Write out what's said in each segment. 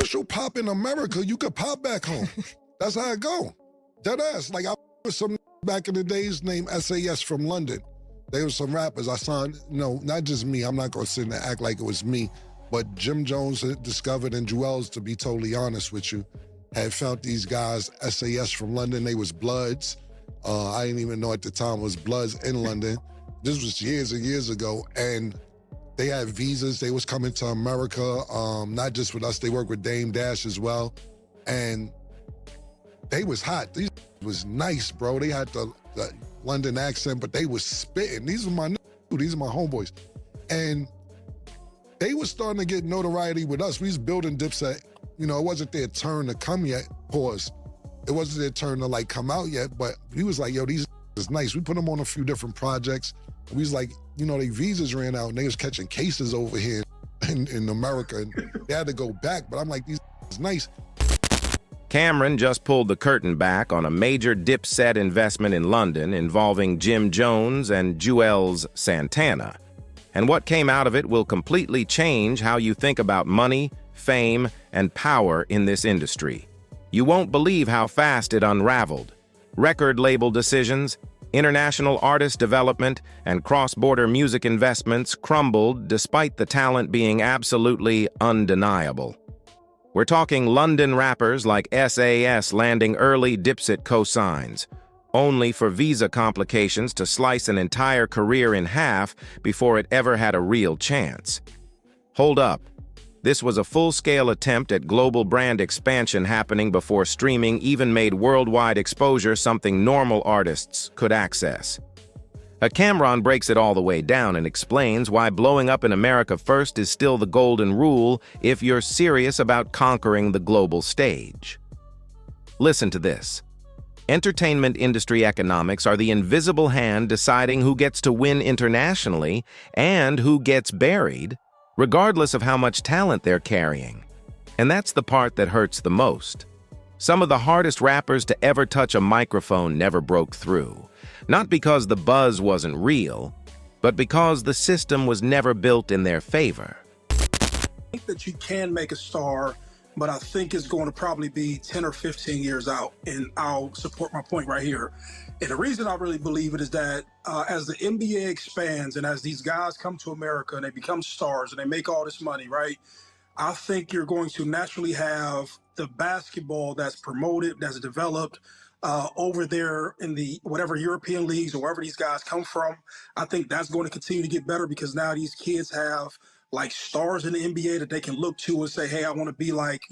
Once you pop in America, you could pop back home. That's how it go. Dead ass. Like I was some back in the days named SAS from London. They were some rappers I signed, not just me. I'm not gonna sit and act like it was me, but Jim Jones had discovered and Juelz, to be totally honest with you, had found these guys, SAS from London. They was Bloods. I didn't even know at the time it was Bloods in London. This was years and years ago. And they had visas. They was coming to America, not just with us. They worked with Dame Dash as well. And they was hot. These was nice, bro. They had the London accent, but they was spitting. These are my homeboys. And they was starting to get notoriety with us. We was building Dipset. It wasn't their turn to come yet, pause. It wasn't their turn to like come out yet, but we was like, yo, these is nice. We put them on a few different projects. We was like, their visas ran out and they was catching cases over here in America and they had to go back. But I'm like, these is nice. Cameron just pulled the curtain back on a major Dipset investment in London involving Jim Jones and Juelz Santana. And what came out of it will completely change how you think about money, fame, and power in this industry. You won't believe how fast it unraveled. Record label decisions, international artist development, and cross-border music investments crumbled despite the talent being absolutely undeniable. We're talking London rappers like SAS landing early Dipset cosigns, only for visa complications to slice an entire career in half before it ever had a real chance. Hold up. This was a full-scale attempt at global brand expansion happening before streaming even made worldwide exposure something normal artists could access. Cameron breaks it all the way down and explains why blowing up in America first is still the golden rule if you're serious about conquering the global stage. Listen to this. Entertainment industry economics are the invisible hand deciding who gets to win internationally and who gets buried, regardless of how much talent they're carrying. And that's the part that hurts the most. Some of the hardest rappers to ever touch a microphone never broke through. Not because the buzz wasn't real, but because the system was never built in their favor. I think that you can make a star, but I think it's going to probably be 10 or 15 years out, and I'll support my point right here. And the reason I really believe it is that as the NBA expands and as these guys come to America and they become stars and they make all this money, right? I think you're going to naturally have the basketball that's promoted, that's developed over there in the whatever European leagues or wherever these guys come from. I think that's going to continue to get better because now these kids have like stars in the NBA that they can look to and say, hey, I want to be like,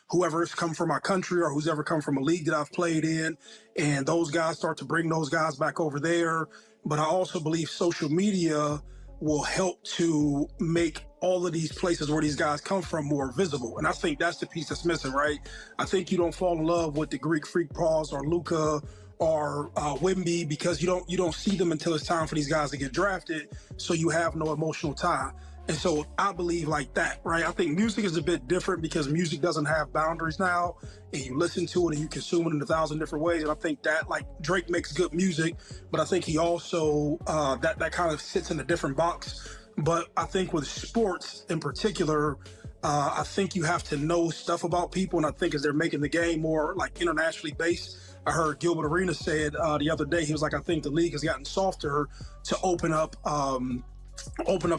whoever's come from my country or who's ever come from a league that I've played in. And those guys start to bring those guys back over there. But I also believe social media will help to make all of these places where these guys come from more visible. And I think that's the piece that's missing, right? I think you don't fall in love with the Greek Freak Paws or Luka or Wimby because you don't see them until it's time for these guys to get drafted. So you have no emotional tie. And so I believe like that, right? I think music is a bit different because music doesn't have boundaries now, and you listen to it and you consume it in 1,000 different ways. And I think that like Drake makes good music, but I think he also, that kind of sits in a different box. But I think with sports in particular, I think you have to know stuff about people. And I think as they're making the game more like internationally based, I heard Gilbert Arenas said the other day, he was like, I think the league has gotten softer to open up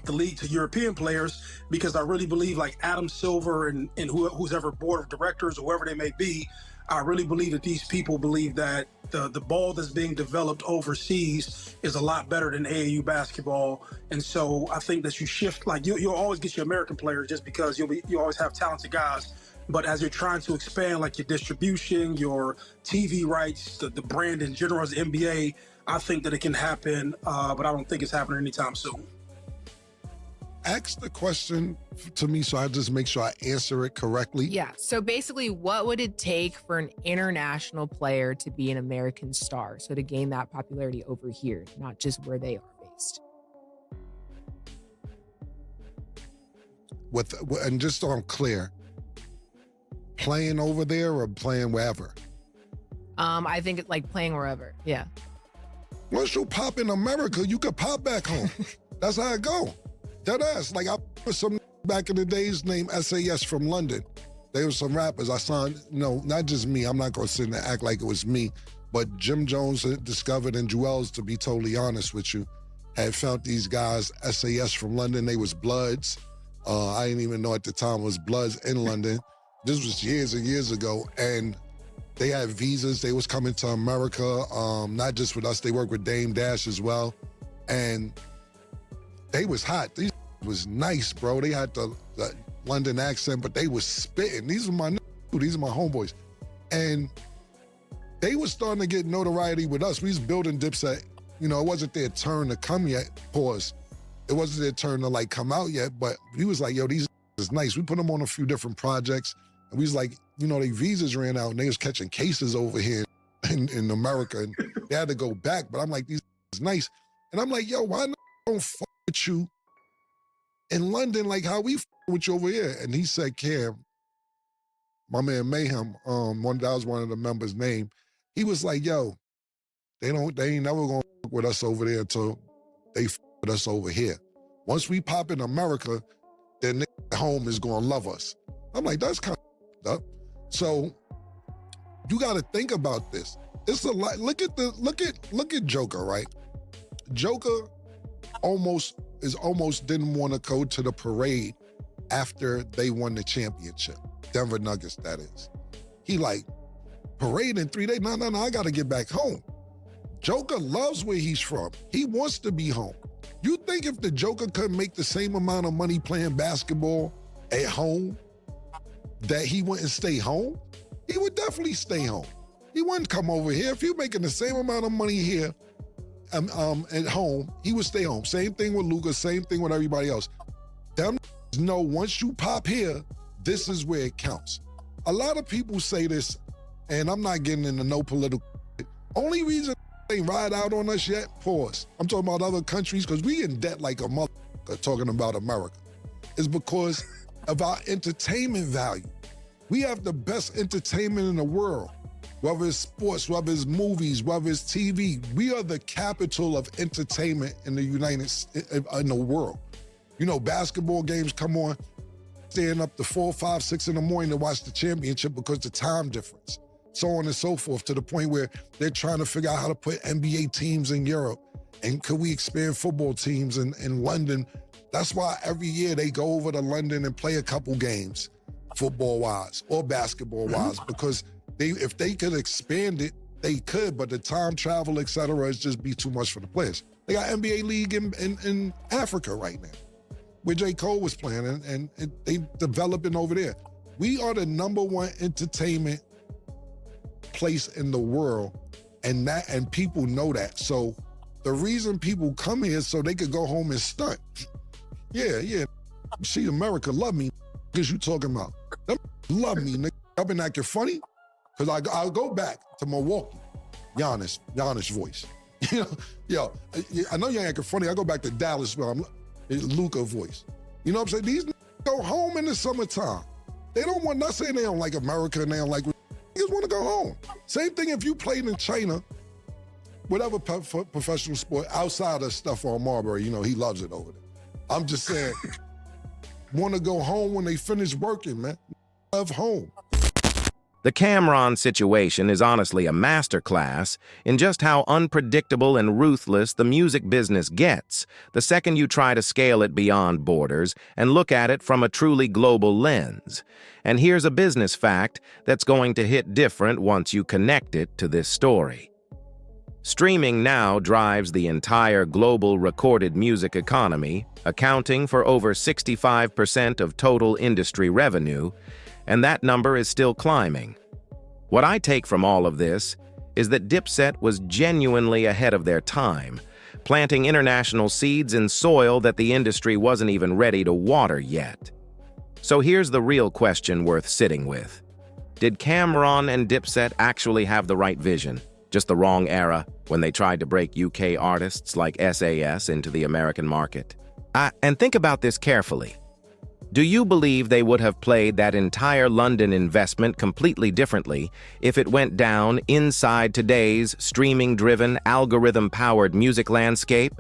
the league to European players, because I really believe like Adam Silver and who's ever board of directors or whoever they may be, I really believe that these people believe that the ball that's being developed overseas is a lot better than AAU basketball. And so I think that you shift, like you'll always get your American players just because you always have talented guys. But as you're trying to expand like your distribution, your TV rights, the brand in general as the NBA, I think that it can happen, but I don't think it's happening anytime soon. Ask the question to me so I just make sure I answer it correctly. Yeah. So basically, what would it take for an international player to be an American star? So to gain that popularity over here, not just where they are based. And just so I'm clear, playing over there or playing wherever? I think it's like playing wherever. Yeah. Once you pop in America, you could pop back home. That's how it go. Dead ass. Like I was some back in the days named SAS from London. there were some rappers I signed, not just me, I'm not gonna sit and act like it was me, but Jim Jones had discovered, and Juelz, to be totally honest with you, had found these guys, SAS from London. They was Bloods. I didn't even know at the time it was Bloods in London. This was years and years ago, and they had visas. They was coming to America, not just with us. They worked with Dame Dash as well, and they was hot. These was nice, bro. They had the London accent, but they was spitting. These are my homeboys, and they was starting to get notoriety with us. We was building Dipset. It wasn't their turn to come yet. Pause. It wasn't their turn to like come out yet, but we was like, yo, these is nice. We put them on a few different projects, and we was like, their visas ran out, and they was catching cases over here in America, and they had to go back. But I'm like, these is nice, and I'm like, yo, why not don't fuck with you in London like how we fuck with you over here? And he said, Cam, my man Mayhem, that was one of the members' name. He was like, yo, they ain't never gonna fuck with us over there until they fuck with us over here. Once we pop in America, then nigga at home is gonna love us. I'm like, that's kind of up. So you gotta think about this. It's a lot. Look at Joker, right? Joker almost didn't want to go to the parade after they won the championship. Denver Nuggets, that is. He like, parade in 3 days? No, I gotta get back home. Joker loves where he's from. He wants to be home. You think if the Joker could make the same amount of money playing basketball at home, that he wouldn't stay home? He would definitely stay home. He wouldn't come over here. If you're making the same amount of money here at home, he would stay home. Same thing with Luka, same thing with everybody else. Them know once you pop here, this is where it counts. A lot of people say this, and I'm not getting into no political. Only reason they ride out on us yet, pause. I'm talking about other countries, because we in debt like a motherfucker talking about America, is because of our entertainment value. We have the best entertainment in the world. Whether it's sports, whether it's movies, whether it's TV, we are the capital of entertainment in the world. Basketball games come on, staying up to 4, 5, 6 in the morning to watch the championship because the time difference, so on and so forth, to the point where they're trying to figure out how to put NBA teams in Europe, and could we expand football teams in London? That's why every year they go over to London and play a couple games, football-wise or basketball-wise, because if they could expand it, they could, but the time travel, et cetera, is just be too much for the players. They got NBA League in Africa right now, where J. Cole was playing, and they developing over there. We are the #1 entertainment place in the world, and people know that. So the reason people come here is so they could go home and stunt. Yeah. See, America love me, because you talking about. Them love me, nigga. I've been acting funny, because I'll go back to Milwaukee. Giannis voice. Yo, I know you ain't acting funny. I go back to Dallas, where I'm Luka voice. You know what I'm saying? These go home in the summertime. They don't want, not saying they don't like America and they don't like, they just want to go home. Same thing if you played in China, whatever professional sport, outside of stuff on Marbury, he loves it over there. I'm just saying, want to go home when they finish working, man. Love home. The Cam'ron situation is honestly a masterclass in just how unpredictable and ruthless the music business gets the second you try to scale it beyond borders and look at it from a truly global lens. And here's a business fact that's going to hit different once you connect it to this story. Streaming now drives the entire global recorded music economy, accounting for over 65% of total industry revenue, and that number is still climbing. What I take from all of this is that Dipset was genuinely ahead of their time, planting international seeds in soil that the industry wasn't even ready to water yet. So here's the real question worth sitting with. Did Cam'ron and Dipset actually have the right vision, just the wrong era, when they tried to break UK artists like SAS into the American market? And think about this carefully. Do you believe they would have played that entire London investment completely differently if it went down inside today's streaming-driven, algorithm-powered music landscape?